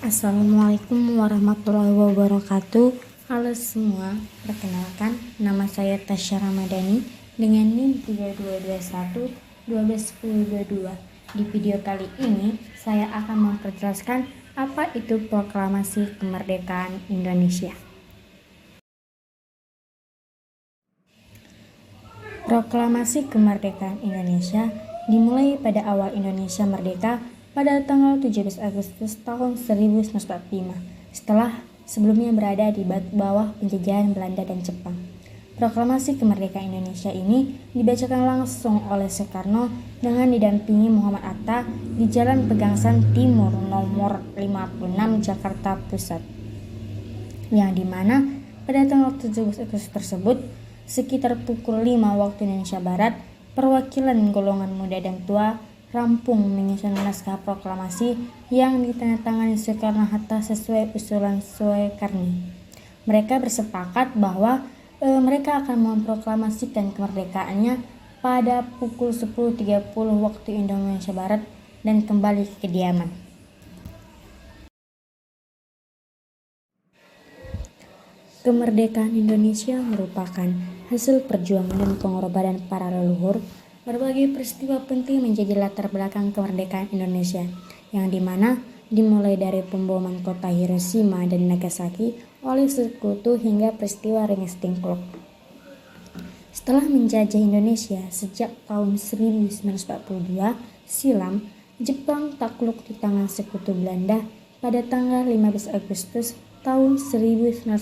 Assalamualaikum warahmatullahi wabarakatuh. Halo semua, perkenalkan nama saya Tasya Ramadhani dengan NIM 3221 121022. Di video kali ini saya akan memperjelaskan apa itu Proklamasi Kemerdekaan Indonesia. Proklamasi Kemerdekaan Indonesia dimulai pada awal Indonesia merdeka pada tanggal 17 Agustus tahun 1945 setelah sebelumnya berada di bawah penjajahan Belanda dan Jepang. Proklamasi Kemerdekaan Indonesia ini dibacakan langsung oleh Soekarno dengan didampingi Muhammad Hatta di Jalan Pegangsaan Timur nomor 56 Jakarta Pusat, yang dimana pada tanggal 17 Agustus tersebut sekitar pukul 5 waktu Indonesia Barat, perwakilan golongan muda dan tua rampung menyusun naskah proklamasi yang ditandatangani Soekarno-Hatta sesuai usulan Soekarni. Mereka bersepakat bahwa mereka akan memproklamasikan kemerdekaannya pada pukul 10.30 waktu Indonesia Barat dan kembali ke kediaman. Kemerdekaan Indonesia merupakan hasil perjuangan dan pengorbanan para leluhur. Berbagai peristiwa penting menjadi latar belakang kemerdekaan Indonesia, yang dimana dimulai dari pemboman kota Hiroshima dan Nagasaki oleh sekutu hingga peristiwa Rengas Dengklok. Setelah menjajah Indonesia sejak tahun 1942 silam, Jepang takluk di tangan sekutu Belanda pada tanggal 15 Agustus tahun 1945.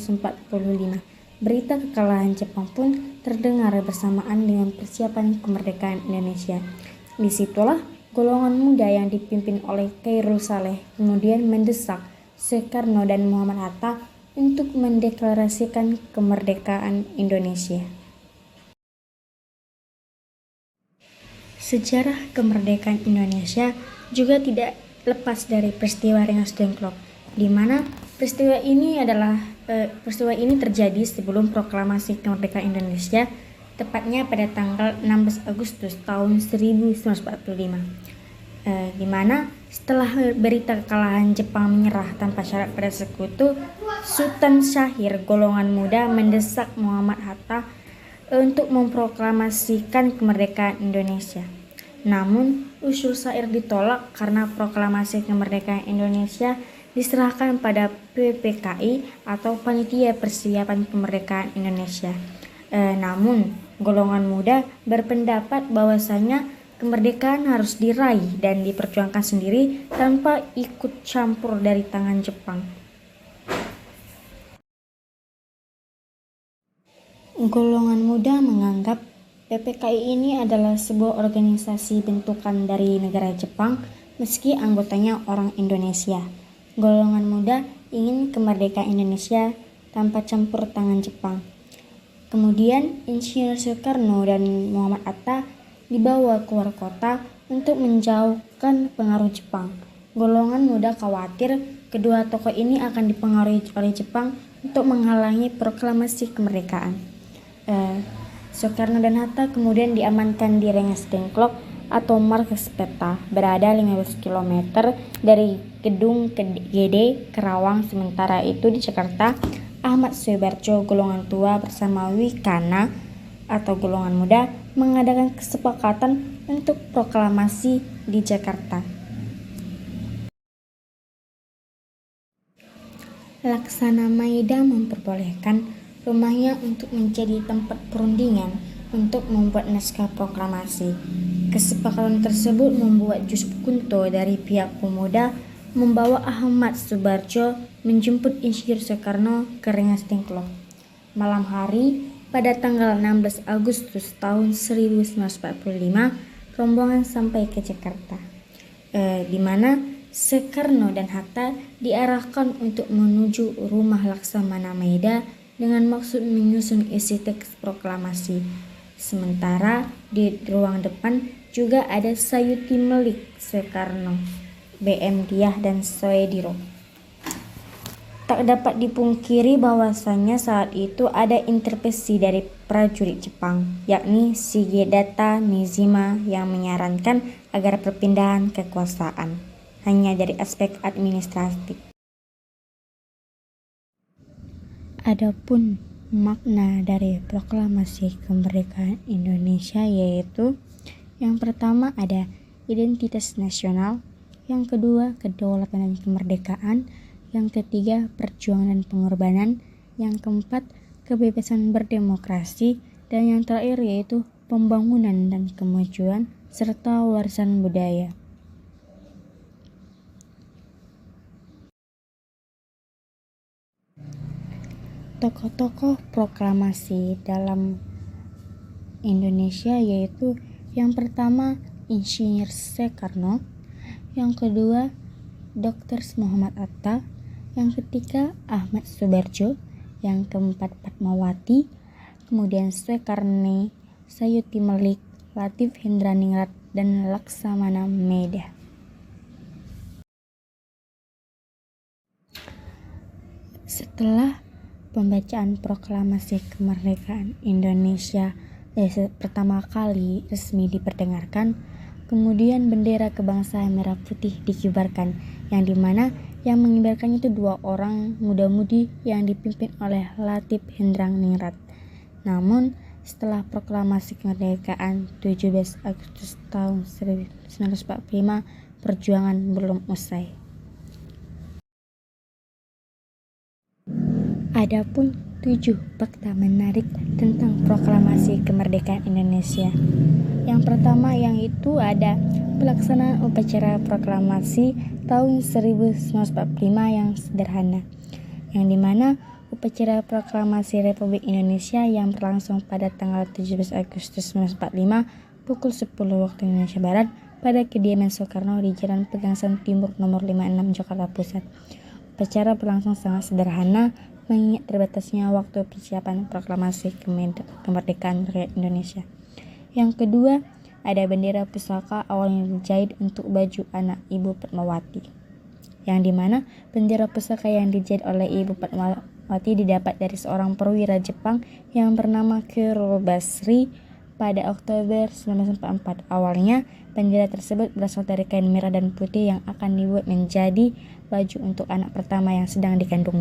Berita kekalahan Jepang pun terdengar bersamaan dengan persiapan kemerdekaan Indonesia. Disitulah golongan muda yang dipimpin oleh Khairul Saleh kemudian mendesak Soekarno dan Muhammad Hatta untuk mendeklarasikan kemerdekaan Indonesia. Sejarah kemerdekaan Indonesia juga tidak lepas dari peristiwa Rengas Dengklok, di mana peristiwa ini terjadi sebelum proklamasi kemerdekaan Indonesia, tepatnya pada tanggal 16 Agustus tahun 1945, di mana setelah berita kekalahan Jepang menyerah tanpa syarat pada sekutu, Sultan Syahir golongan muda mendesak Muhammad Hatta untuk memproklamasikan kemerdekaan Indonesia. Namun usul Syahir ditolak karena proklamasi kemerdekaan Indonesia diserahkan pada PPKI atau Panitia Persiapan Kemerdekaan Indonesia. Namun golongan muda berpendapat bahwasanya kemerdekaan harus diraih dan diperjuangkan sendiri tanpa ikut campur dari tangan Jepang. Golongan muda menganggap PPKI ini adalah sebuah organisasi bentukan dari negara Jepang meski anggotanya orang Indonesia. Golongan muda ingin kemerdekaan Indonesia tanpa campur tangan Jepang. Kemudian Insinyur Soekarno dan Muhammad Hatta dibawa keluar kota untuk menjauhkan pengaruh Jepang. Golongan muda khawatir kedua tokoh ini akan dipengaruhi oleh Jepang untuk menghalangi proklamasi kemerdekaan. Soekarno dan Hatta kemudian diamankan di Rengas Dengklok atau Markas Peta, berada 15 km dari gedung GD Kerawang. Sementara itu di Jakarta, Ahmad Soebarjo golongan tua bersama Wikana atau golongan muda mengadakan kesepakatan untuk proklamasi di Jakarta. Laksana Maeda memperbolehkan rumahnya untuk menjadi tempat perundingan untuk membuat naskah proklamasi. Kesepakatan tersebut membuat Yusuf Kunto dari pihak pemuda membawa Ahmad Soebarjo menjemput Insinyur Soekarno ke Rengas Dengklok. Malam hari pada tanggal 16 Agustus tahun 1945, rombongan sampai ke Jakarta, di mana Soekarno dan Hatta diarahkan untuk menuju rumah Laksamana Maeda dengan maksud menyusun isi teks proklamasi. Sementara di ruang depan juga ada Sayuti Melik Soekarno, BM Diah dan Soediro. Tak dapat dipungkiri bahwasannya saat itu ada intervensi dari prajurit Jepang, yakni Shigedata Nijima, yang menyarankan agar perpindahan kekuasaan hanya dari aspek administratif. Adapun makna dari proklamasi kemerdekaan Indonesia yaitu yang pertama ada identitas nasional, yang kedua kedaulatan dan kemerdekaan, yang ketiga perjuangan dan pengorbanan, yang keempat kebebasan berdemokrasi, dan yang terakhir yaitu pembangunan dan kemajuan serta warisan budaya. Tokoh-tokoh proklamasi dalam Indonesia yaitu yang pertama Insinyur Soekarno, yang kedua Dr. Muhammad Hatta, yang ketiga Ahmad Subarjo, yang keempat Fatmawati, kemudian Soekarno, Sayuti Melik, Latif Hendraningrat, dan Laksamana Maeda. Setelah pembacaan proklamasi kemerdekaan Indonesia pertama kali resmi diperdengarkan, kemudian bendera kebangsaan merah putih dikibarkan, yang dimana yang mengibarkannya itu dua orang muda-mudi yang dipimpin oleh Latif Hendraningrat. Namun setelah proklamasi kemerdekaan 17 Agustus tahun 1945, perjuangan belum usai. Adapun 7 fakta menarik tentang proklamasi kemerdekaan Indonesia. Yang pertama yang itu ada pelaksanaan upacara proklamasi tahun 1945 yang sederhana, yang dimana upacara proklamasi Republik Indonesia yang berlangsung pada tanggal 17 Agustus 1945 pukul 10 waktu Indonesia Barat pada kediaman Soekarno di Jalan Pegangsaan Timur nomor 56 Jakarta Pusat. Upacara berlangsung sangat sederhana mengingat terbatasnya waktu persiapan proklamasi kemerdekaan rakyat Indonesia. Yang kedua, ada bendera pusaka awalnya dijahit untuk baju anak Ibu Fatmawati, yang dimana bendera pusaka yang dijahit oleh Ibu Fatmawati didapat dari seorang perwira Jepang yang bernama Kuro Basri pada Oktober 1944. Awalnya, bendera tersebut berasal dari kain merah dan putih yang akan dibuat menjadi baju untuk anak pertama yang sedang dikandung.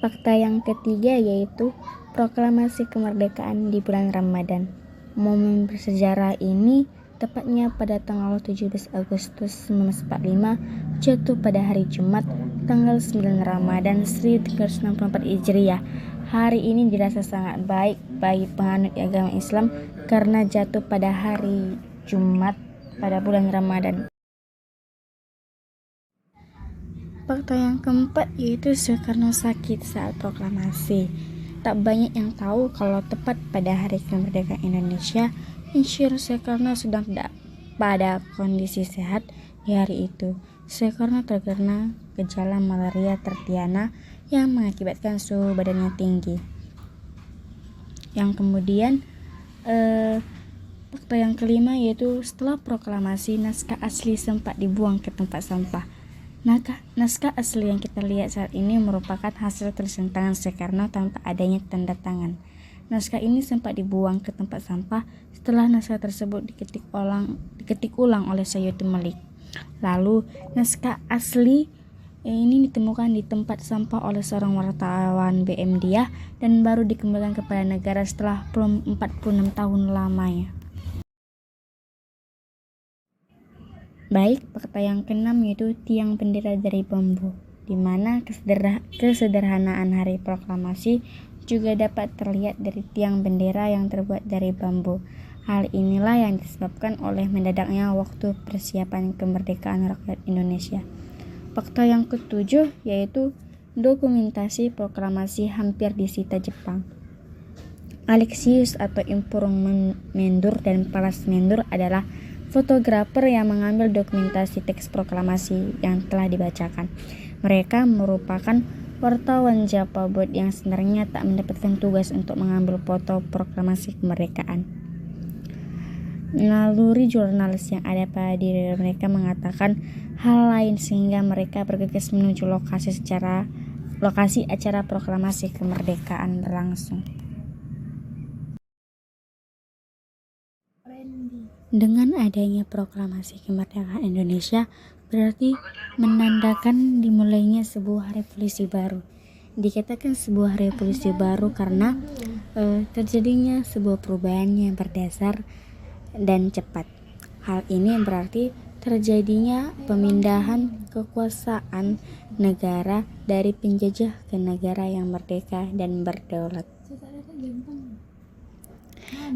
Fakta yang ketiga yaitu proklamasi kemerdekaan di bulan Ramadan. Momen bersejarah ini tepatnya pada tanggal 17 Agustus 1945 jatuh pada hari Jumat tanggal 9 Ramadan 1364 Hijriah. Hari ini dirasa sangat baik bagi penganut agama Islam karena jatuh pada hari Jumat pada bulan Ramadan. Fakta yang keempat yaitu Soekarno sakit saat proklamasi. Tak banyak yang tahu kalau tepat pada hari kemerdekaan Indonesia, Insinyur Soekarno sedang tidak pada kondisi sehat di hari itu. Soekarno terkena gejala malaria tertiana yang mengakibatkan suhu badannya tinggi. Yang kemudian fakta yang kelima yaitu setelah proklamasi naskah asli sempat dibuang ke tempat sampah. Naskah asli yang kita lihat saat ini merupakan hasil tulisan tangan Soekarno tanpa adanya tanda tangan. Naskah ini sempat dibuang ke tempat sampah setelah naskah tersebut diketik ulang oleh Sayuti Melik. Lalu naskah asli ini ditemukan di tempat sampah oleh seorang wartawan BM Diah dan baru dikembalikan kepada negara setelah 46 tahun lamanya. Baik, fakta yang keenam yaitu tiang bendera dari bambu, di mana kesederhanaan hari proklamasi juga dapat terlihat dari tiang bendera yang terbuat dari bambu. Hal inilah yang disebabkan oleh mendadaknya waktu persiapan kemerdekaan rakyat Indonesia. Fakta yang ketujuh yaitu dokumentasi proklamasi hampir disita Jepang. Alexius atau Impurong Mendur dan Palas Mendur adalah fotografer yang mengambil dokumentasi teks proklamasi yang telah dibacakan. Mereka merupakan wartawan Japabot yang sebenarnya tak mendapatkan tugas untuk mengambil foto proklamasi kemerdekaan. Naluri jurnalis yang ada pada diri mereka mengatakan hal lain sehingga mereka bergegas menuju lokasi acara proklamasi kemerdekaan berlangsung. Dengan adanya proklamasi kemerdekaan Indonesia, berarti menandakan dimulainya sebuah revolusi baru. Dikatakan sebuah revolusi baru karena terjadinya sebuah perubahan yang berdasar dan cepat. Hal ini berarti terjadinya pemindahan kekuasaan negara dari penjajah ke negara yang merdeka dan berdaulat,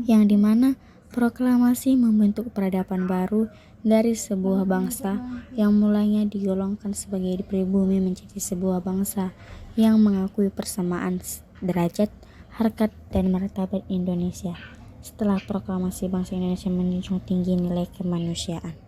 yang dimana proklamasi membentuk peradaban baru dari sebuah bangsa yang mulanya digolongkan sebagai pribumi menjadi sebuah bangsa yang mengakui persamaan derajat, harkat, dan martabat Indonesia setelah proklamasi bangsa Indonesia menjunjung tinggi nilai kemanusiaan.